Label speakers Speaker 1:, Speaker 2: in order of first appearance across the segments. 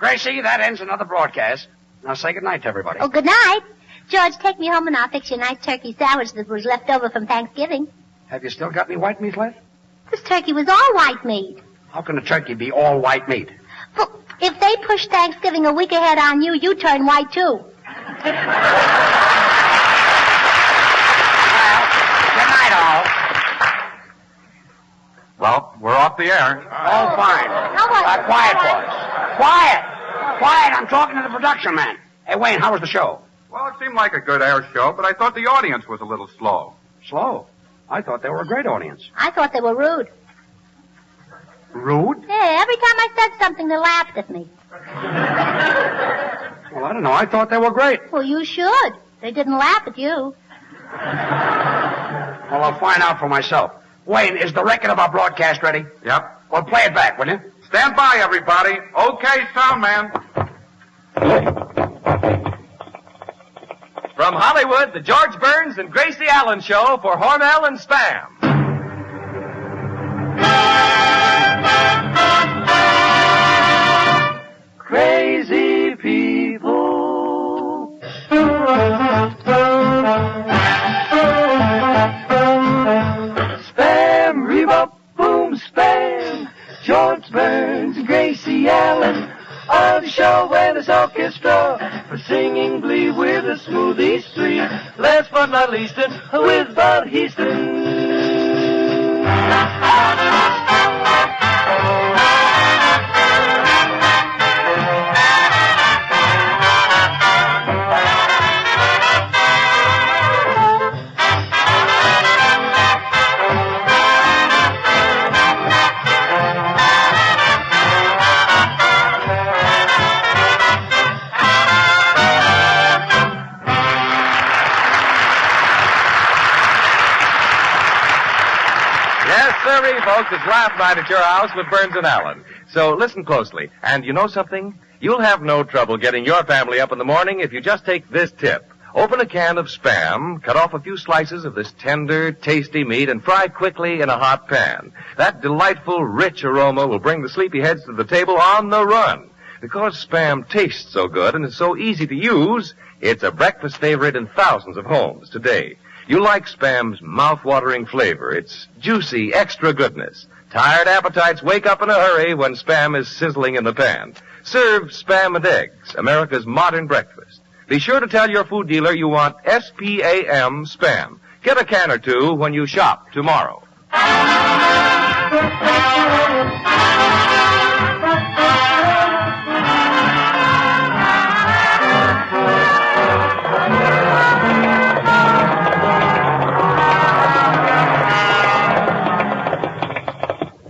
Speaker 1: Gracie, that ends another broadcast. Now say goodnight to everybody.
Speaker 2: Oh, good night. George, take me home and I'll fix you a nice turkey sandwich that was left over from Thanksgiving.
Speaker 1: Have you still got any white meat left?
Speaker 2: This turkey was all white meat.
Speaker 1: How can a turkey be all white meat?
Speaker 2: Well, if they push Thanksgiving a week ahead on you, you turn white, too.
Speaker 1: Well, good night, all.
Speaker 3: Well, we're off the air.
Speaker 1: Oh, fine. Quiet, boys. Quiet, I'm talking to the production man. Hey, Wayne, how was the show?
Speaker 3: Well, it seemed like a good air show, but I thought the audience was a little slow.
Speaker 1: Slow? I thought they were a great audience.
Speaker 2: I thought they were rude.
Speaker 1: Rude?
Speaker 2: Yeah, every time I said something, they laughed at me.
Speaker 1: Well, I don't know. I thought they were great.
Speaker 2: Well, you should. They didn't laugh at you.
Speaker 1: Well, I'll find out for myself. Wayne, is the record of our broadcast ready?
Speaker 3: Yep.
Speaker 1: Well, play it back, will you?
Speaker 3: Stand by, everybody. Okay, sound man.
Speaker 4: From Hollywood, the George Burns and Gracie Allen Show for Hormel and Spam.
Speaker 5: Crazy people. Spam, rebop, boom, spam. George Burns and Gracie Allen on the show with his orchestra for singing glee with a smooth East Street. Last but not least, with Bud Heaston.
Speaker 4: Sorry, folks, it's laugh night at your house with Burns and Allen. So listen closely. And you know something? You'll have no trouble getting your family up in the morning if you just take this tip. Open a can of Spam, cut off a few slices of this tender, tasty meat, and fry quickly in a hot pan. That delightful, rich aroma will bring the sleepyheads to the table on the run. Because Spam tastes so good and is so easy to use, it's a breakfast favorite in thousands of homes today. You like Spam's mouth-watering flavor, its juicy extra goodness. Tired appetites wake up in a hurry when Spam is sizzling in the pan. Serve Spam and eggs, America's modern breakfast. Be sure to tell your food dealer you want S-P-A-M Spam. Get a can or two when you shop tomorrow.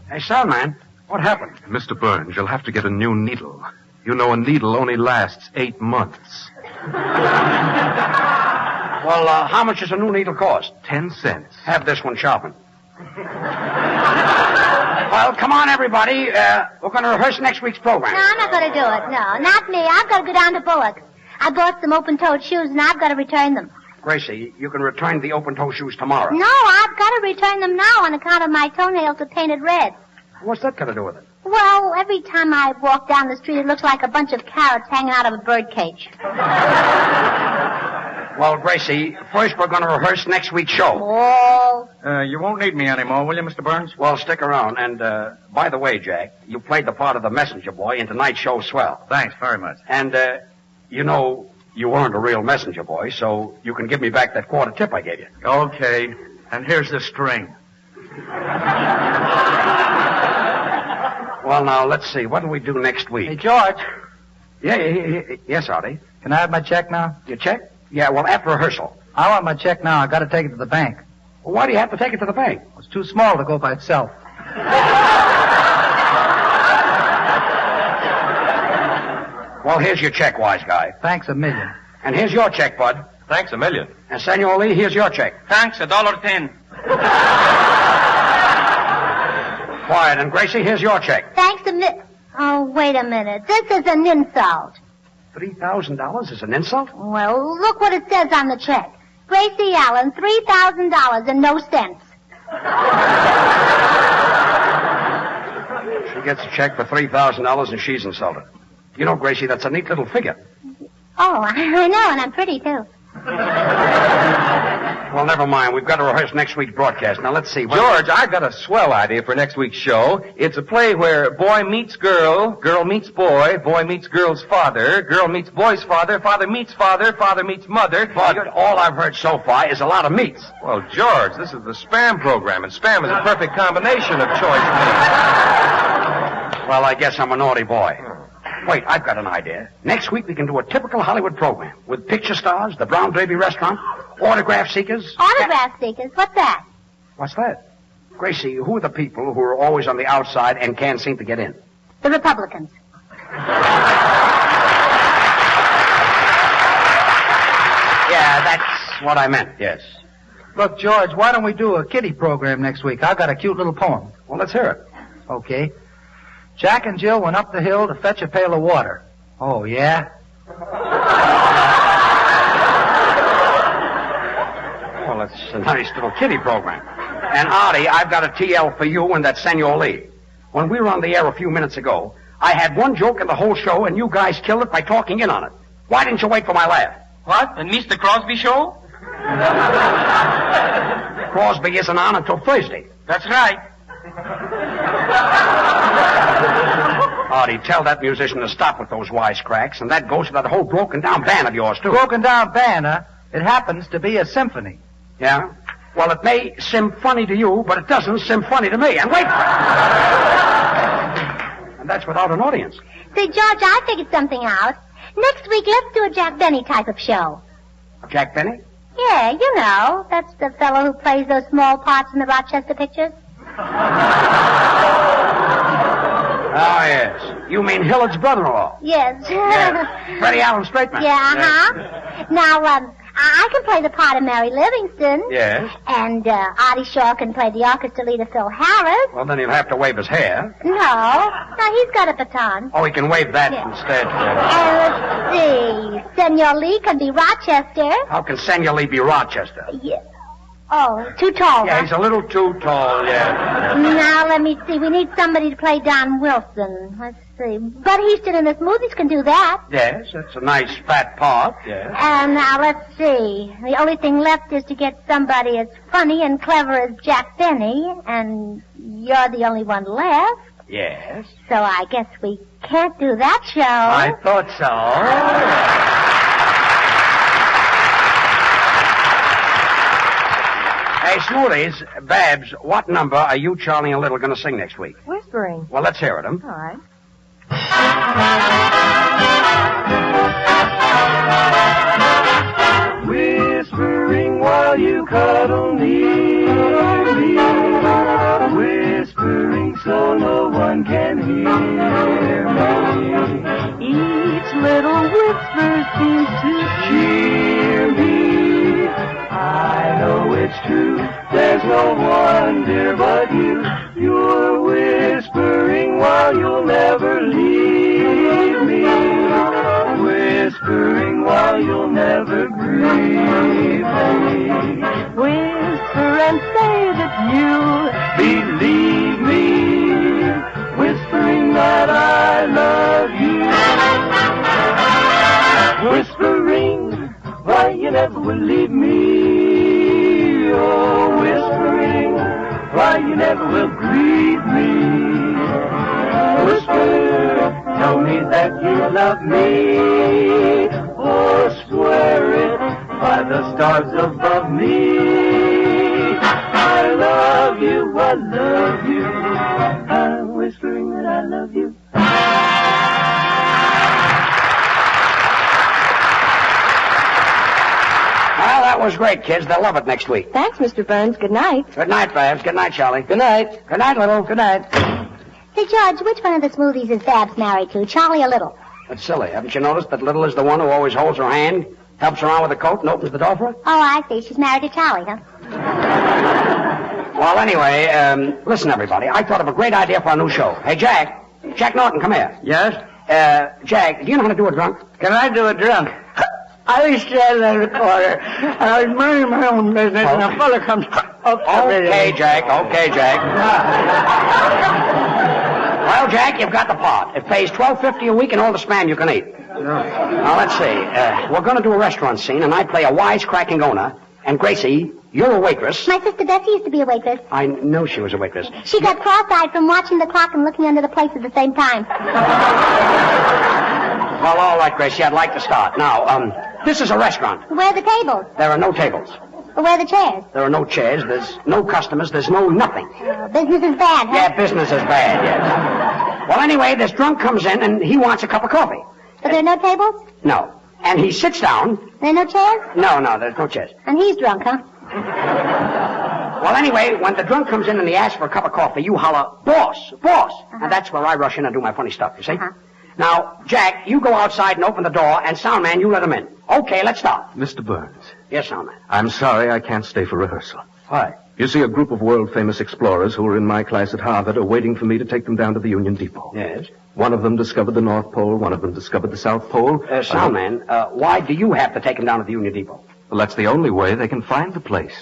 Speaker 1: Hey, Soundman, what happened?
Speaker 3: Mr. Burns, you'll have to get a new needle. You know a needle only lasts 8 months.
Speaker 1: Well, how much does a new needle cost?
Speaker 3: 10 cents.
Speaker 1: Have this one sharpened. Well, come on, everybody. We're going to rehearse next week's program.
Speaker 2: No, I'm not going to do it. No, not me. I've got to go down to Bullock. I bought some open-toed shoes, and I've got to return them.
Speaker 1: Gracie, you can return the open-toe shoes tomorrow.
Speaker 2: No, I've got to return them now on account of my toenails are painted red.
Speaker 1: What's that got to do with it?
Speaker 2: Well, every time I walk down the street, it looks like a bunch of carrots hanging out of a birdcage.
Speaker 1: Well, Gracie, first we're going to rehearse next week's show.
Speaker 2: Oh.
Speaker 3: You won't need me anymore, will you, Mr. Burns?
Speaker 1: Well, stick around. And, by the way, Jack, you played the part of the messenger boy in tonight's show swell.
Speaker 3: Thanks very much.
Speaker 1: And, you know, you weren't a real messenger boy, so you can give me back that quarter tip I gave you.
Speaker 3: Okay. And here's the string.
Speaker 1: Well, now, let's see. What do we do next week?
Speaker 6: Hey, George.
Speaker 1: Yes, Artie.
Speaker 6: Can I have my check now?
Speaker 1: Your check? Yeah, well, after rehearsal.
Speaker 6: I want my check now. I got to take it to the bank.
Speaker 1: Well, why do you have to take it to the bank?
Speaker 6: It's too small to go by itself.
Speaker 1: Well, here's your check, wise guy.
Speaker 6: Thanks a million.
Speaker 1: And here's your check, Bud.
Speaker 4: Thanks a million.
Speaker 1: And Senor Lee, here's your check.
Speaker 7: Thanks, $1.10.
Speaker 1: Quiet. And Gracie, here's your check.
Speaker 2: Thanks a Oh, wait a minute. This is an insult.
Speaker 1: $3,000 is an insult?
Speaker 2: Well, look what it says on the check. Gracie Allen, $3,000 and no cents.
Speaker 1: She gets a check for $3,000 and she's insulted. You know, Gracie, that's a neat little figure.
Speaker 2: Oh, I know, and I'm pretty, too.
Speaker 1: Well, never mind. We've got to rehearse next week's broadcast. Now, let's see.
Speaker 4: George, I've got a swell idea for next week's show. It's a play where boy meets girl, girl meets boy meets girl's father, girl meets boy's father, father meets father, father meets mother.
Speaker 1: But all I've heard so far is a lot of meats.
Speaker 4: Well, George, this is the Spam program, and Spam is a perfect combination of choice meats.
Speaker 1: Well, I guess I'm a naughty boy. Wait, I've got an idea. Next week we can do a typical Hollywood program with picture stars, the Brown Derby restaurant, autograph seekers.
Speaker 2: Autograph seekers? What's that?
Speaker 1: What's that? Gracie, who are the people who are always on the outside and can't seem to get in?
Speaker 2: The Republicans.
Speaker 1: Yeah, that's what I meant, yes.
Speaker 6: Look, George, why don't we do a kiddie program next week? I've got a cute little poem.
Speaker 1: Well, let's hear it.
Speaker 6: Okay. Jack and Jill went up the hill to fetch a pail of water. Oh, yeah?
Speaker 1: Well, it's a nice little kiddie program. And, Artie, I've got a TL for you and that Senor Lee. When we were on the air a few minutes ago, I had one joke in the whole show, and you guys killed it by talking in on it. Why didn't you wait for my laugh?
Speaker 7: What? And Mr. Crosby show?
Speaker 1: Crosby isn't on until Thursday.
Speaker 7: That's right.
Speaker 1: Artie, tell that musician to stop with those wisecracks, and that goes for that whole broken-down band of yours, too.
Speaker 6: Broken-down band, huh? It happens to be a symphony.
Speaker 1: Yeah? Well, it may seem funny to you, but it doesn't seem funny to me. And wait for it. And that's without an audience.
Speaker 2: Say, George, I figured something out. Next week, let's do a Jack Benny type of show.
Speaker 1: Jack Benny?
Speaker 2: Yeah, you know. That's the fellow who plays those small parts in the Rochester pictures.
Speaker 1: Oh, yes. You mean Hillard's brother-in-law?
Speaker 2: Yes.
Speaker 1: Yeah. Freddie Allen Straightman.
Speaker 2: Yeah, uh-huh. Now, I can play the part of Mary Livingston.
Speaker 1: Yes.
Speaker 2: And Artie Shaw can play the orchestra leader, Phil Harris.
Speaker 1: Well, then he'll have to wave his hair.
Speaker 2: No, he's got a baton.
Speaker 1: Oh, he can wave that instead.
Speaker 2: And let's see. Senor Lee can be Rochester.
Speaker 1: How can Senor Lee be Rochester?
Speaker 2: Yeah. Oh, too tall.
Speaker 1: Yeah, he's a little too tall, yeah.
Speaker 2: Now, let me see. We need somebody to play Don Wilson. Let's see. Bud Easton and the Smoothies can do that.
Speaker 1: Yes, that's a nice fat part, yes.
Speaker 2: And now, let's see. The only thing left is to get somebody as funny and clever as Jack Benny, and you're the only one left.
Speaker 1: Yes.
Speaker 2: So I guess we can't do that show.
Speaker 1: I thought so. Hey, Smoothies, Babs, what number are you, Charlie, and Little going to sing next week?
Speaker 8: Whispering.
Speaker 1: Well, let's hear it,
Speaker 8: All right.
Speaker 5: Whispering while you cuddle near me. Whispering so no one can hear me. Each little whisper seems to cheer me. I know it's true, there's no one dear but you. You're whispering while you'll never leave me. Whispering while you'll never grieve me. Whisper and say that you believe me. Whispering that I love you. Whispering why you never will leave me. Oh, whispering why you never will grieve me. Whisper, tell me that you love me. Or swear it by the stars above me. I love you, I love you. I'm whispering that I love you.
Speaker 1: Well, that was great, kids. They'll love it next week.
Speaker 8: Thanks, Mr. Burns. Good night.
Speaker 1: Good night, Babs. Good night, Charlie.
Speaker 6: Good night.
Speaker 1: Good night, Little.
Speaker 6: Good night.
Speaker 2: Say, George, which one of the Smoothies is Babs married to, Charlie or Little?
Speaker 1: That's silly. Haven't you noticed that Little is the one who always holds her hand, helps her around with the coat, and opens the door for her?
Speaker 2: Oh, I see. She's married to Charlie, huh?
Speaker 1: Well, anyway, listen, everybody. I thought of a great idea for a new show. Hey, Jack. Jack Norton, come here.
Speaker 6: Yes?
Speaker 1: Jack, do you know how to do a drunk?
Speaker 6: Can I do a drunk? I was standing at the corner, and I was minding my own business, and a fella comes up to me.
Speaker 1: Okay, Jack. Okay, Jack. Well, Jack, you've got the part. It pays $12.50 a week and all the spam you can eat. Now, let's see. We're going to do a restaurant scene, and I play a wisecracking owner. And, Gracie, you're a waitress.
Speaker 2: My sister Betsy used to be a waitress.
Speaker 1: I know she was a waitress.
Speaker 2: She got cross-eyed from watching the clock and looking under the plates at the same time.
Speaker 1: Well, all right, Gracie, I'd like to start. Now, this is a restaurant.
Speaker 2: Where are the tables?
Speaker 1: There are no tables.
Speaker 2: Where are the chairs?
Speaker 1: There are no chairs. There's no customers. There's no nothing.
Speaker 2: Business is bad, huh?
Speaker 1: Yeah, business is bad, yes. Well, anyway, this drunk comes in, and he wants a cup of coffee.
Speaker 2: But there are no tables?
Speaker 1: No. And he sits down.
Speaker 2: There are no chairs?
Speaker 1: No, there's no chairs.
Speaker 2: And he's drunk, huh?
Speaker 1: Well, anyway, when the drunk comes in and he asks for a cup of coffee, you holler, boss, boss. And that's where I rush in and do my funny stuff, you see? Now, Jack, you go outside and open the door, and Soundman, you let him in. Okay, let's start.
Speaker 3: Mr. Burns.
Speaker 1: Yes, Soundman.
Speaker 3: I'm sorry I can't stay for rehearsal.
Speaker 1: Why?
Speaker 3: You see, a group of world-famous explorers who were in my class at Harvard are waiting for me to take them down to the Union Depot.
Speaker 1: Yes?
Speaker 3: One of them discovered the North Pole, one of them discovered the South Pole.
Speaker 1: Soundman, why do you have to take them down to the Union Depot?
Speaker 3: Well, that's the only way they can find the place.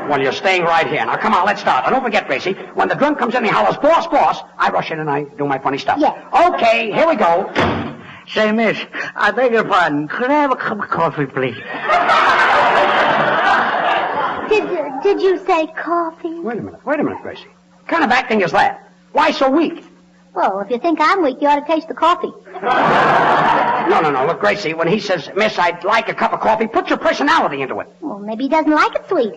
Speaker 1: Well, you're staying right here. Now, come on, let's start. And don't forget, Gracie, when the drunk comes in and he hollers, boss, boss, I rush in and I do my funny stuff.
Speaker 2: Yes.
Speaker 1: Okay, here we go.
Speaker 6: Say, miss, I beg your pardon. Could I have a cup of coffee, please?
Speaker 2: Did you say coffee?
Speaker 1: Wait a minute, Gracie. What kind of acting is that? Why so weak?
Speaker 2: Well, if you think I'm weak, you ought to taste the coffee.
Speaker 1: No. Look, Gracie, when he says, miss, I'd like a cup of coffee, put your personality into it.
Speaker 2: Well, maybe he doesn't like it sweet.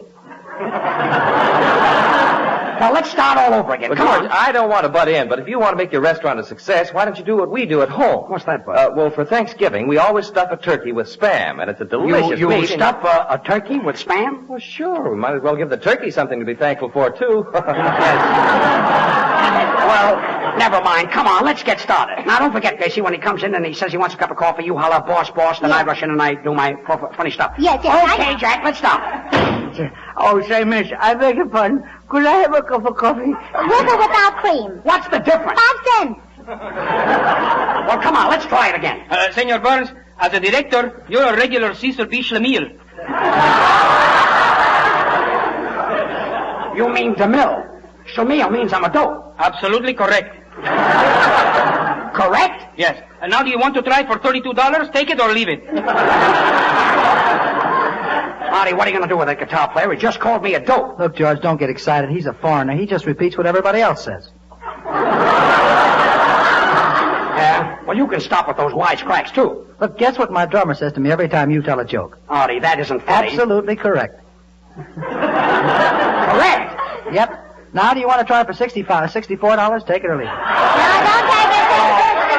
Speaker 1: Now, let's start all over again.
Speaker 4: Well,
Speaker 1: Come
Speaker 4: George,
Speaker 1: on.
Speaker 4: I don't want to butt in, but if you want to make your restaurant a success, why don't you do what we do at home?
Speaker 1: What's that, Bud?
Speaker 4: Well, for Thanksgiving, we always stuff a turkey with Spam, and it's a delicious
Speaker 1: You
Speaker 4: meat.
Speaker 1: stuff a turkey with Spam?
Speaker 4: Well, sure. We might as well give the turkey something to be thankful for, too.
Speaker 1: Well, never mind. Come on, let's get started. Now, don't forget, Gracie, when he comes in and he says he wants a cup of coffee, you holler, boss, boss, then I rush in and I do my funny stuff.
Speaker 2: Yes,
Speaker 1: Okay, Jack, let's start.
Speaker 6: Oh, say, miss, I beg your pardon. Could I have a cup of coffee?
Speaker 2: With or without cream?
Speaker 1: What's the difference?
Speaker 2: 5 cents.
Speaker 1: Well, come on, let's try it again.
Speaker 7: Senor Burns, as a director, you're a regular Cecil B. Schlemiel.
Speaker 1: You mean DeMille. Schlemiel means I'm a dope.
Speaker 7: Absolutely correct.
Speaker 1: Correct?
Speaker 7: Yes. And now do you want to try for $32? Take it or leave it.
Speaker 1: Marty, what are you going to do with that guitar player? He just called me a dope.
Speaker 8: Look, George, don't get excited. He's a foreigner. He just repeats what everybody else says.
Speaker 1: Yeah? Well, you can stop with those wisecracks, too.
Speaker 8: Look, guess what my drummer says to me every time you tell a joke?
Speaker 1: Artie, that isn't funny.
Speaker 8: Absolutely correct.
Speaker 1: Correct?
Speaker 8: Yep. Now, do you want to try for $64? Take it or leave it.
Speaker 2: No, don't take it.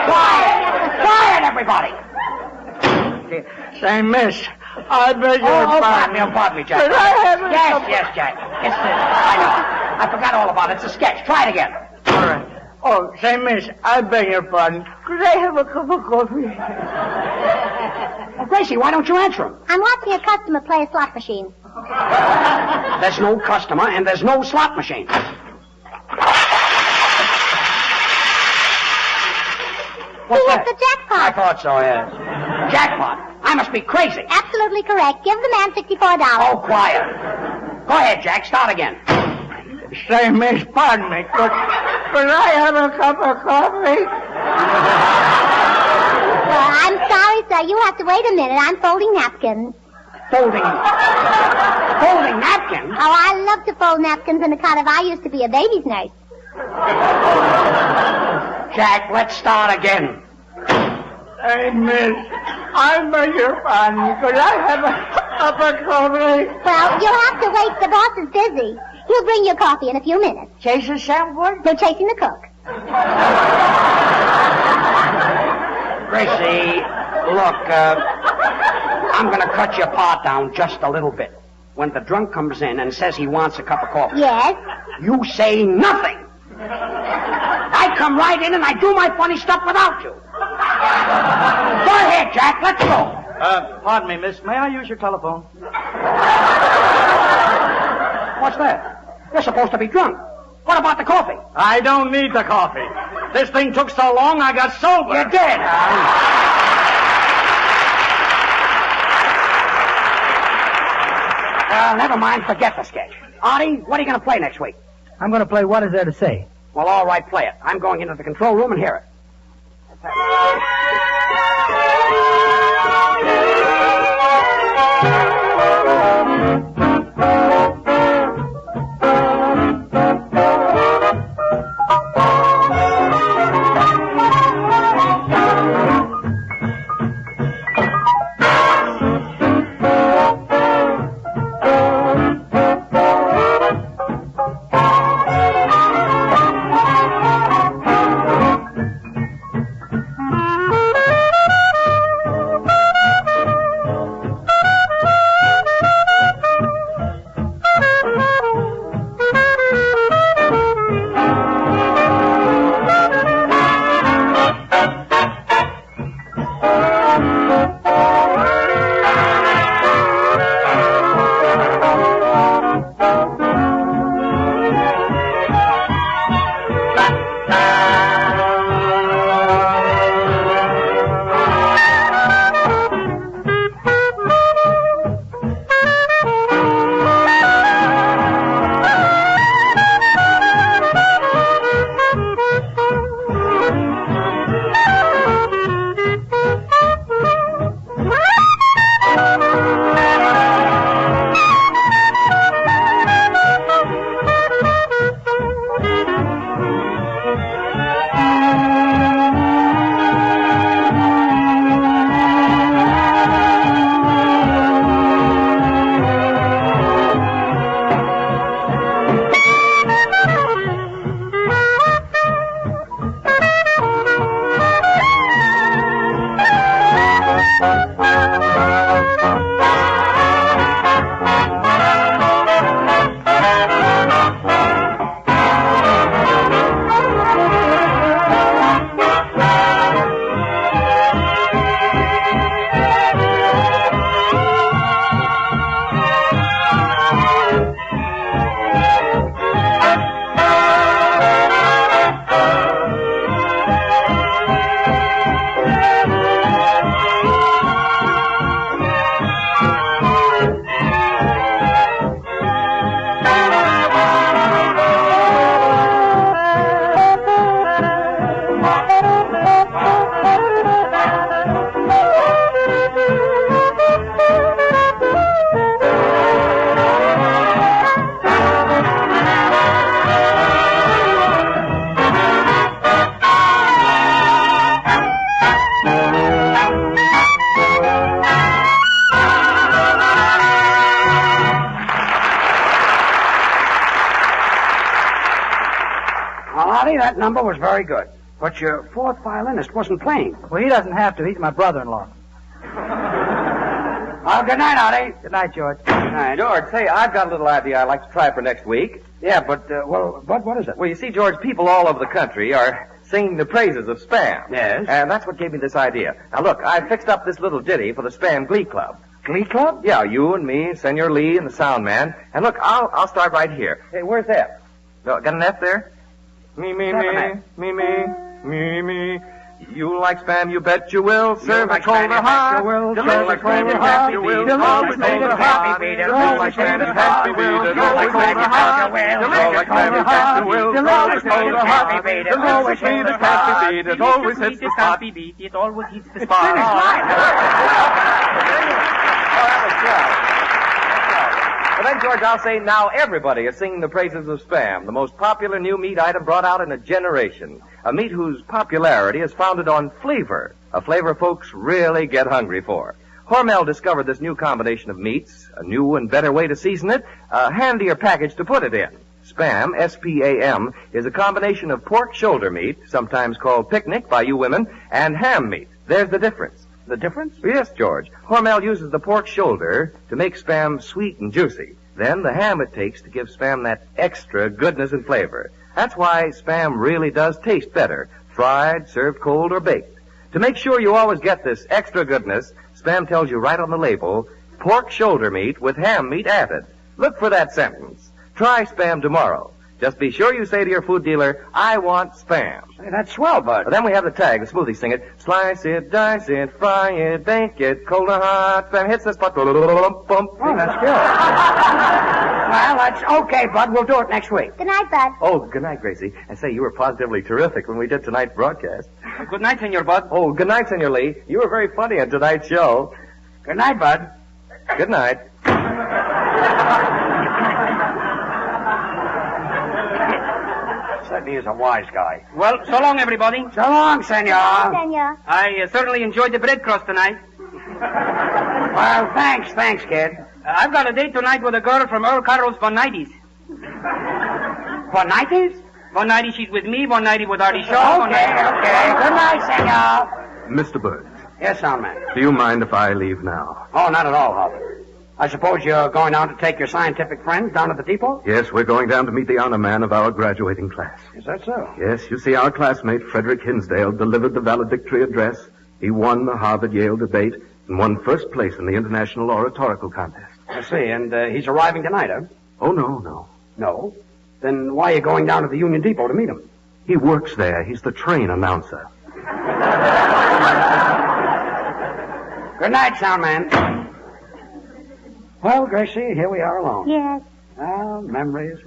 Speaker 1: Quiet, everybody.
Speaker 6: Say, miss, I beg your pardon.
Speaker 1: Pardon me, Jack.
Speaker 6: Could I have a cup of...
Speaker 1: Yes, Jack. I know. I forgot all about it. It's a sketch. Try it again.
Speaker 6: All right. Oh, say, miss, I beg your pardon. Could I have a cup of coffee?
Speaker 1: Well, Gracie, why don't you answer him?
Speaker 2: I'm watching a customer play a slot machine.
Speaker 1: There's no customer and there's no slot machine. What's
Speaker 2: He hit
Speaker 1: that?
Speaker 2: the jackpot.
Speaker 1: I thought so, yes. Jackpot. I must be crazy.
Speaker 2: Absolutely correct. Give the man $64.
Speaker 1: Oh, quiet. Go ahead, Jack. Start again.
Speaker 6: Say, miss, pardon me. Could I have a cup of coffee?
Speaker 2: Well, I'm sorry, sir. You have to wait a minute. I'm folding napkins.
Speaker 1: Folding napkins?
Speaker 2: Oh, I love to fold napkins in the cot if I used to be a baby's nurse.
Speaker 1: Jack, let's start again.
Speaker 6: Hey, miss, I beg your pardon. Could I have a cup of coffee?
Speaker 2: Well, you'll have to wait. The boss is busy. He'll bring your coffee in a few minutes.
Speaker 6: Chasing Sanford?
Speaker 2: No, chasing the cook.
Speaker 1: Gracie, look, I'm going to cut your part down just a little bit. When the drunk comes in and says he wants a cup of coffee,
Speaker 2: Yes?
Speaker 1: you say nothing. I come right in and I do my funny stuff without you. Go ahead, Jack. Let's go.
Speaker 8: Pardon me, miss. May I use your telephone?
Speaker 1: What's that? You're supposed to be drunk. What about the coffee?
Speaker 8: I don't need the coffee. This thing took so long, I got sober.
Speaker 1: You did, Well, never mind. Forget the sketch. Artie, what are you going to play next week?
Speaker 6: I'm going to play What Is There to Say.
Speaker 1: Well, all right, play it. I'm going into the control room and hear it. That number was very good. But your fourth violinist wasn't playing.
Speaker 6: Well, he doesn't have to. He's my brother-in-law.
Speaker 1: Well, good night, Artie.
Speaker 6: Good night, George.
Speaker 1: Good night.
Speaker 4: George, say, I've got a little idea I'd like to try for next week.
Speaker 1: Yeah, but, Bud, what is it?
Speaker 4: Well, you see, George, people all over the country are singing the praises of Spam.
Speaker 1: Yes.
Speaker 4: And that's what gave me this idea. Now, look, I fixed up this little ditty for the Spam Glee Club.
Speaker 1: Glee Club?
Speaker 4: Yeah, you and me, Senor Lee, and the sound man. And look, I'll start right here. Hey, where's F? No, got an F there? Me, me, me. You like Spam, you bet you will. Serve it cold or hot. Delicious cold or hot. You will. Always cold or hot. Always Spam is happy. Will. Always cold or hot. Delicious cold or hot. Will. Always cold or hot. Delicious sweet as happy beat. It always hits the spot.
Speaker 7: It always hits the spot.
Speaker 4: Well, then, George, I'll say now everybody is singing the praises of Spam, the most popular new meat item brought out in a generation. A meat whose popularity is founded on flavor, a flavor folks really get hungry for. Hormel discovered this new combination of meats, a new and better way to season it, a handier package to put it in. Spam, S-P-A-M, is a combination of pork shoulder meat, sometimes called picnic by you women, and ham meat. There's the difference.
Speaker 1: The difference?
Speaker 4: Yes, George. Hormel uses the pork shoulder to make Spam sweet and juicy. Then the ham it takes to give Spam that extra goodness and flavor. That's why Spam really does taste better, fried, served cold, or baked. To make sure you always get this extra goodness, Spam tells you right on the label, pork shoulder meat with ham meat added. Look for that sentence. Try Spam tomorrow. Just be sure you say to your food dealer, I want Spam.
Speaker 1: Hey, that's swell, Bud.
Speaker 4: Then we have the tag, the smoothies sing it. Slice it, dice it, fry it, bake it, cold or hot, Spam hits the spot.
Speaker 1: Oh, that's good. Well, that's okay, Bud. We'll do it next week.
Speaker 2: Good night, Bud.
Speaker 4: Oh, good night, Gracie. And say, you were positively terrific when we did tonight's broadcast.
Speaker 7: Good night, Senor Bud.
Speaker 4: Oh, good night, Senor Lee. You were very funny on tonight's show.
Speaker 1: Good night, Bud.
Speaker 4: Good night.
Speaker 1: Certainly is a wise guy.
Speaker 7: Well, so long, everybody.
Speaker 1: So long, senor.
Speaker 2: Senor.
Speaker 7: I certainly enjoyed the bread crust tonight.
Speaker 1: Well, thanks, kid.
Speaker 7: I've got a date tonight with a girl from Earl Carroll's Von Nighties.
Speaker 1: One nighties?
Speaker 7: One nighty she's with me, one nighty with Artie Shaw.
Speaker 1: Okay. Good night, senor.
Speaker 3: Mr. Burns,
Speaker 1: Yes, Soundman.
Speaker 3: do you mind if I leave now?
Speaker 1: Oh, not at all, Hopper. I suppose you're going down to take your scientific friends down to the depot?
Speaker 3: Yes, we're going down to meet the honor man of our graduating class.
Speaker 1: Is that so?
Speaker 3: Yes, you see, our classmate, Frederick Hinsdale, delivered the valedictory address. He won the Harvard-Yale debate and won first place in the International Oratorical Contest.
Speaker 1: I see, and he's arriving tonight, huh?
Speaker 3: Oh, no.
Speaker 1: No? Then why are you going down to the Union Depot to meet him?
Speaker 3: He works there. He's the train announcer.
Speaker 1: Good night, Soundman. Well, Gracie, here we are alone.
Speaker 2: Yes.
Speaker 1: Ah, memories.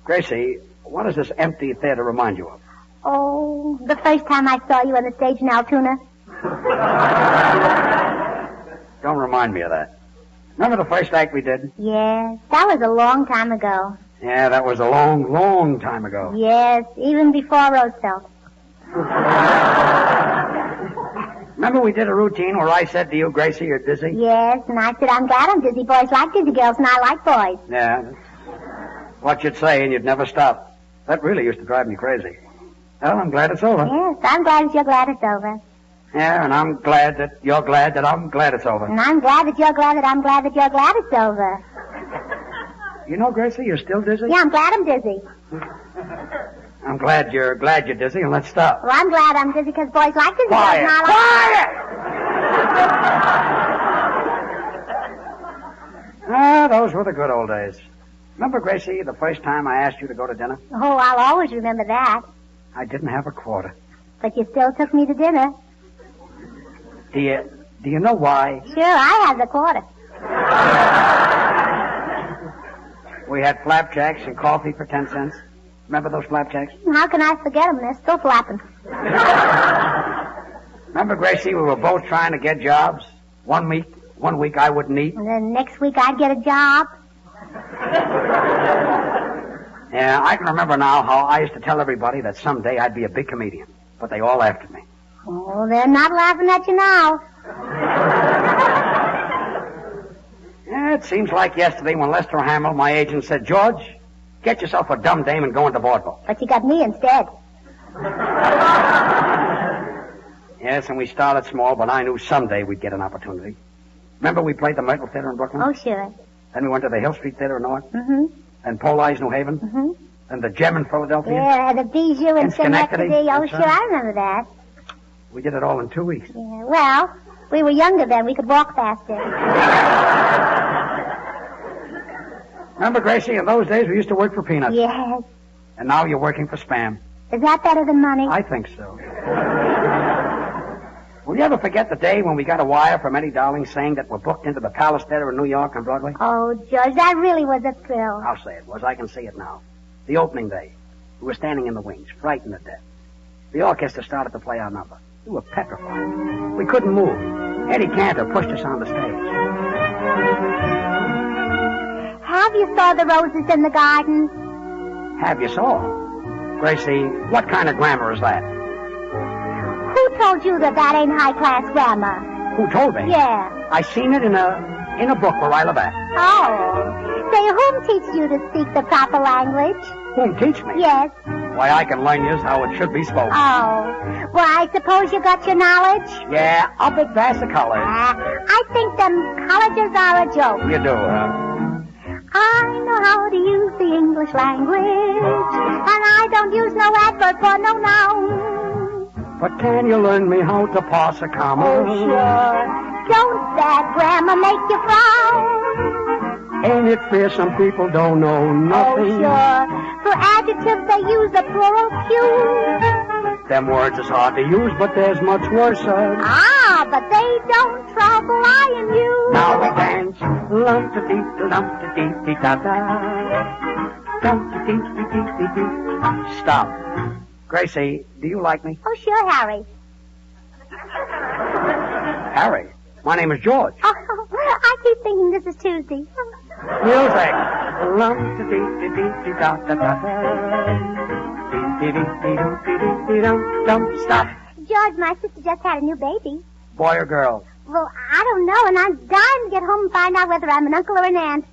Speaker 1: Gracie, what does this empty theater remind you of?
Speaker 2: Oh, the first time I saw you on the stage in Altoona.
Speaker 1: Don't remind me of that. Remember the first act we did?
Speaker 2: Yes. That was a long time ago.
Speaker 1: Yeah, that was a long, long time ago.
Speaker 2: Yes, even before Roosevelt.
Speaker 1: Remember we did a routine where I said to you, Gracie, you're dizzy?
Speaker 2: Yes, and I said, I'm glad I'm dizzy. Boys like dizzy girls, and I like boys.
Speaker 1: Yeah, that's what you'd say, and you'd never stop. That really used to drive me crazy. Well, I'm glad it's over.
Speaker 2: Yes, I'm glad that you're glad it's over.
Speaker 1: Yeah, and I'm glad that you're glad that I'm glad it's over.
Speaker 2: And I'm glad that you're glad that I'm glad that you're glad it's over.
Speaker 1: You know, Gracie, you're still dizzy?
Speaker 2: Yeah, I'm glad I'm dizzy.
Speaker 1: I'm glad you're dizzy, and let's stop.
Speaker 2: Well, I'm glad I'm dizzy because boys like dizzy girls,
Speaker 1: Quiet!
Speaker 2: and I like...
Speaker 1: Ah, those were the good old days. Remember, Gracie, the first time I asked you to go to dinner?
Speaker 2: Oh, I'll always remember that.
Speaker 1: I didn't have a quarter.
Speaker 2: But you still took me to dinner.
Speaker 1: Do you know why?
Speaker 2: Sure, I had the quarter.
Speaker 1: We had flapjacks and coffee for 10 cents. Remember those flapjacks?
Speaker 2: How can I forget them? They're still flapping.
Speaker 1: Remember, Gracie, we were both trying to get jobs. One week I wouldn't eat.
Speaker 2: And then next week I'd get a job.
Speaker 1: Yeah, I can remember now how I used to tell everybody that someday I'd be a big comedian. But they all laughed at me.
Speaker 2: Oh, they're not laughing at you now.
Speaker 1: Yeah, it seems like yesterday when Lester Hamill, my agent, said, George, get yourself a dumb dame and go into vaudeville.
Speaker 2: But you got me instead.
Speaker 1: Yes, and we started small, but I knew someday we'd get an opportunity. Remember we played the Myrtle Theater in Brooklyn?
Speaker 2: Oh, sure.
Speaker 1: Then we went to the Hill Street Theater in North.
Speaker 2: Mm-hmm.
Speaker 1: And Poli's New Haven.
Speaker 2: Mm-hmm.
Speaker 1: And the Gem in Philadelphia.
Speaker 2: Yeah, and the Bijou in
Speaker 1: In Schenectady.
Speaker 2: Oh,
Speaker 1: That's
Speaker 2: sure,
Speaker 1: right.
Speaker 2: I remember that.
Speaker 1: We did it all in 2 weeks.
Speaker 2: Yeah, well, we were younger then. We could walk faster.
Speaker 1: Remember, Gracie, in those days we used to work for peanuts.
Speaker 2: Yes.
Speaker 1: And now you're working for Spam.
Speaker 2: Is that better than money?
Speaker 1: I think so. Will you ever forget the day when we got a wire from Eddie Darling saying that we're booked into the Palace Theater in New York on Broadway?
Speaker 2: Oh, George, that really was a thrill.
Speaker 1: I'll say it was. I can see it now. The opening day. We were standing in the wings, frightened to death. The orchestra started to play our number. We were petrified. We couldn't move. Eddie Cantor pushed us on the stage.
Speaker 2: Have you saw the roses in the garden?
Speaker 1: Have you saw? Gracie, what kind of grammar is that?
Speaker 2: Who told you that ain't high-class grammar?
Speaker 1: Who told me?
Speaker 2: Yeah.
Speaker 1: I seen it in a book where I live at.
Speaker 2: Oh. Say, whom teach you to speak the proper language?
Speaker 1: Whom teach me?
Speaker 2: Yes.
Speaker 1: Why, I can learn you how it should be spoken.
Speaker 2: Oh. Well, I suppose you got your knowledge?
Speaker 1: Yeah, up at Vassar College.
Speaker 2: I think them colleges are a joke.
Speaker 1: You do, huh?
Speaker 2: I know how to use the English language, and I don't use no adverb for no noun.
Speaker 1: But can you learn me how to parse a comma?
Speaker 2: Oh, sure. Don't that grammar make you frown?
Speaker 6: Ain't it fair some people don't know
Speaker 2: Oh,
Speaker 6: nothing?
Speaker 2: sure. For adjectives, they use the plural Q.
Speaker 6: Them words is hard to use, but there's much worse.
Speaker 2: Ah, but they don't trouble I and you.
Speaker 6: Now we dance. Stop. Gracie, do you like me?
Speaker 2: Oh, sure, Harry.
Speaker 6: Harry, my name is George.
Speaker 2: Oh, I keep thinking this is Tuesday.
Speaker 6: Music. Stop.
Speaker 2: George, my sister just had a new baby.
Speaker 6: Boy or girl?
Speaker 2: Well, I don't know, and I'm dying to get home and find out whether I'm an uncle or an aunt.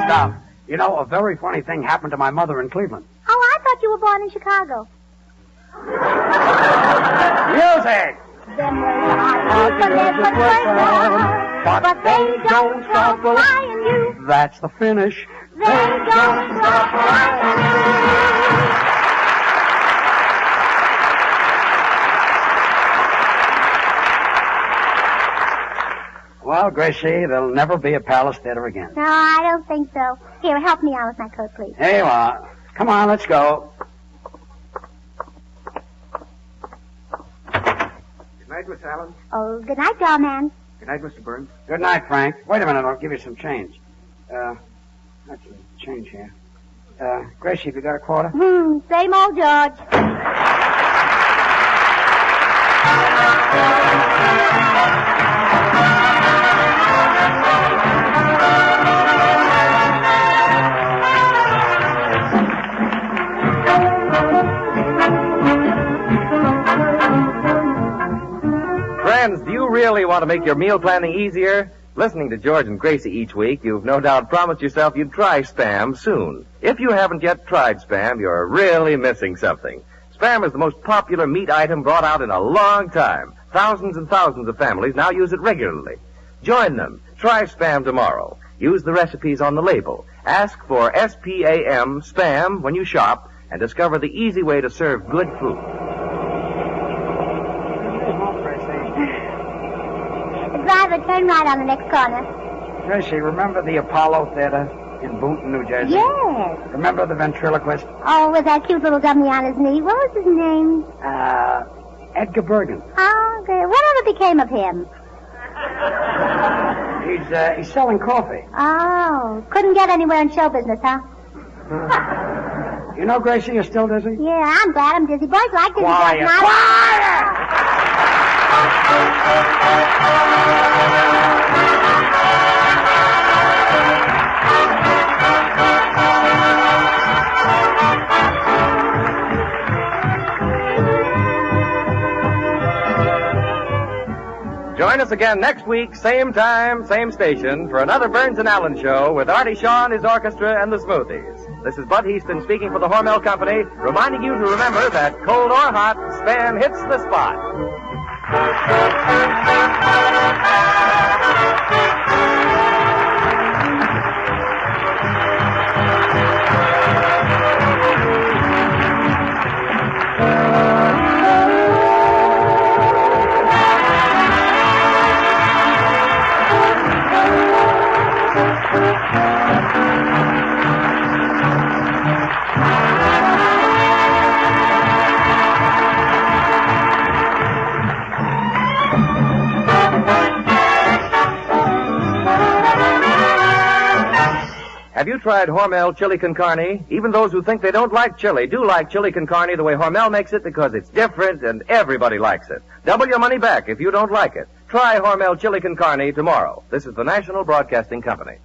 Speaker 6: Stop. You know, a very funny thing happened to my mother in Cleveland.
Speaker 2: Oh, I thought you were born in Chicago.
Speaker 6: Music!
Speaker 2: Them words are but they don't trouble I and you.
Speaker 6: That's the finish.
Speaker 2: They don't trouble I and you.
Speaker 6: Well, Gracie, there'll never be a Palace Theater again.
Speaker 2: No, I don't think so. Here, help me out with my coat, please.
Speaker 6: Here you are. Come on, let's go.
Speaker 3: Good night, Miss Allen.
Speaker 2: Oh, good night, dollman.
Speaker 3: Good night, Mr. Burns.
Speaker 6: Good night, Frank. Wait a minute, I'll give you some change. Actually, change here. Gracie, have you got a quarter?
Speaker 2: Same old George.
Speaker 4: Friends, do you really want to make your meal planning easier? Listening to George and Gracie each week, you've no doubt promised yourself you'd try Spam soon. If you haven't yet tried Spam, you're really missing something. Spam is the most popular meat item brought out in a long time. Thousands and thousands of families now use it regularly. Join them. Try Spam tomorrow. Use the recipes on the label. Ask for S-P-A-M, Spam, when you shop, and discover the easy way to serve good food.
Speaker 2: Driver, turn right on the next corner.
Speaker 6: Gracie, remember the Apollo Theater in Boonton, New Jersey?
Speaker 2: Yes.
Speaker 6: Remember the ventriloquist?
Speaker 2: Oh, with that cute little dummy on his knee. What was his name?
Speaker 6: Edgar Bergen.
Speaker 2: Oh, good. Whatever became of him?
Speaker 6: He's selling coffee.
Speaker 2: Oh, couldn't get anywhere in show business, huh?
Speaker 6: You know, Gracie, you're still dizzy?
Speaker 2: Yeah, I'm glad I'm dizzy. Boys like dizzy.
Speaker 6: Quiet,
Speaker 2: girls,
Speaker 6: quiet!
Speaker 4: Join us again next week, same time, same station, for another Burns and Allen show with Artie Shaw and his orchestra and the Smoothies. This is Bud Heaston speaking for the Hormel Company, reminding you to remember that cold or hot, Spam hits the spot. Have you tried Hormel chili con carne? Even those who think they don't like chili do like chili con carne the way Hormel makes it because it's different and everybody likes it. Double your money back if you don't like it. Try Hormel chili con carne tomorrow. This is the National Broadcasting Company.